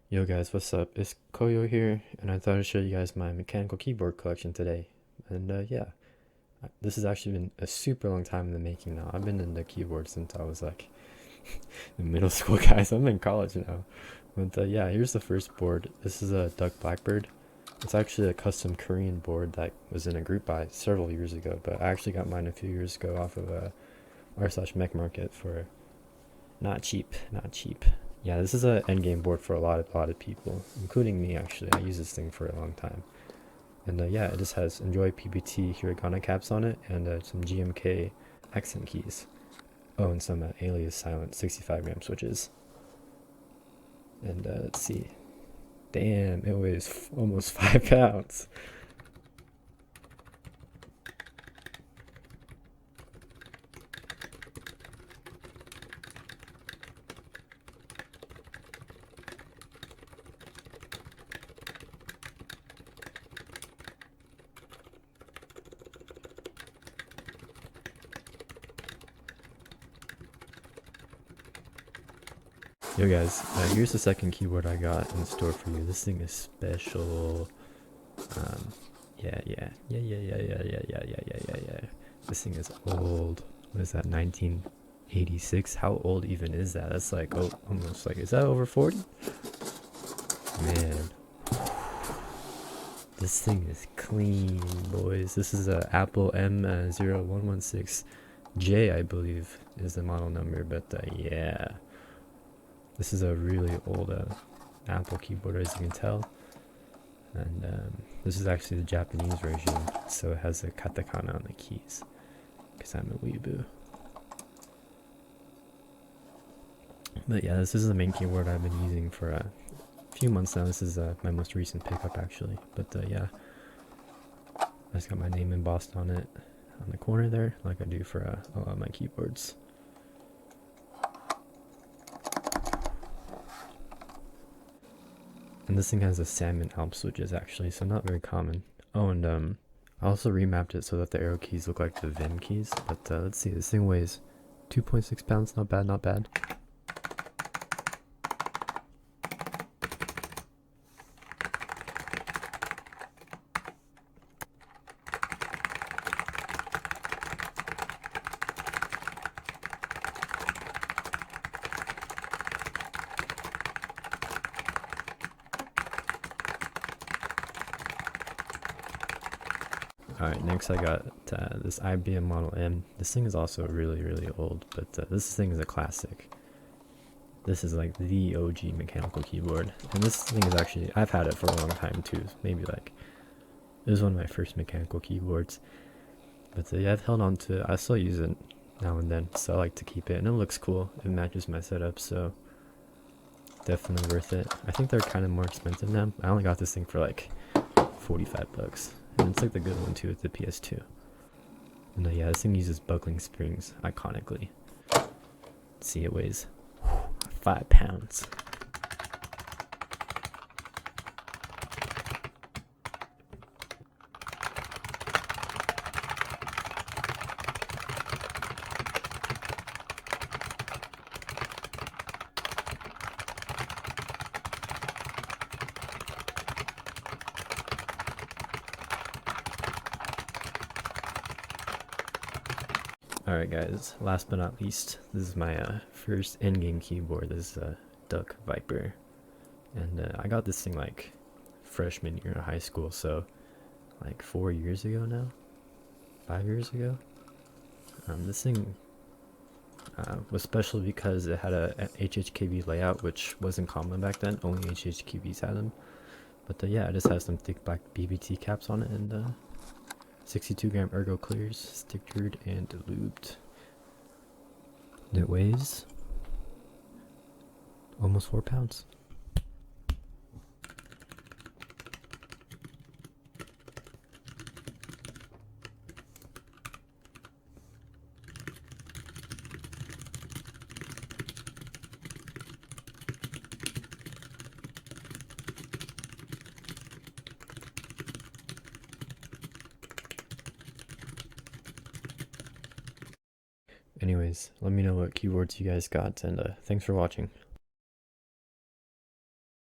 Yo guys, what's up? It's Koyo here, and I thought I'd show you guys my mechanical keyboard collection today. And yeah, this has actually been a super long time in the making now. I've been into keyboards since I was like in middle school, guys. I'm in college now. But yeah, here's the first board. This is a Duck Blackbird. It's actually a custom Korean board that was in a group buy several years ago, but I actually got mine a few years ago off of a r/mech market for not cheap, not cheap. Yeah, this is a endgame board for a lot of people, including me actually. I use this thing for a long time. And yeah, it just has Enjoy PBT Hiragana caps on it and some GMK accent keys. Oh, and some Alias Silent 65-gram switches. And let's see. Damn, it weighs almost 5 pounds. Yo guys, here's the second keyboard I got in store for you. This thing is special. Um, yeah. This thing is old. What is that, 1986? How old even is that? That's like, oh, almost like, is that over 40? Man, this thing is clean, boys. This is a Apple M0116J, I believe, is the model number. But yeah, this is a really old Apple keyboard, as you can tell. And this is actually the Japanese version, so it has a katakana on the keys, because I'm a weeaboo. But yeah, this is the main keyboard I've been using for a few months now. This is my most recent pickup actually. But yeah, I just got my name embossed on it on the corner there, like I do for a lot of my keyboards. And this thing has a salmon Alp switches actually, so not very common. Oh, and I also remapped it so that the arrow keys look like the Vim keys. But let's see, this thing weighs 2.6 pounds, not bad, not bad. Alright, next I got this IBM Model M. This thing is also really old, but this thing is a classic. This is like the OG mechanical keyboard. And this thing is actually, I've had it for a long time too. Maybe like, it was one of my first mechanical keyboards. But yeah, I've held on to it. I still use it now and then, so I like to keep it. And it looks cool. It matches my setup, so definitely worth it. I think they're kind of more expensive now. I only got this thing for like 45 bucks. And it's like the good one too with the PS2. And yeah, this thing uses buckling springs iconically. See, it weighs 5 pounds. Alright guys, last but not least, this is my first endgame keyboard. This is a Duck Viper. And I got this thing like freshman year of high school, so like 4 years ago now? 5 years ago? This thing was special because it had a HHKV layout, which wasn't common back then. Only HHKVs had them. But yeah, it just has some thick black BBT caps on it, and 62-gram ergo clears, stickered and lubed. And it weighs almost 4 pounds. Anyways, let me know what keyboards you guys got, and thanks for watching.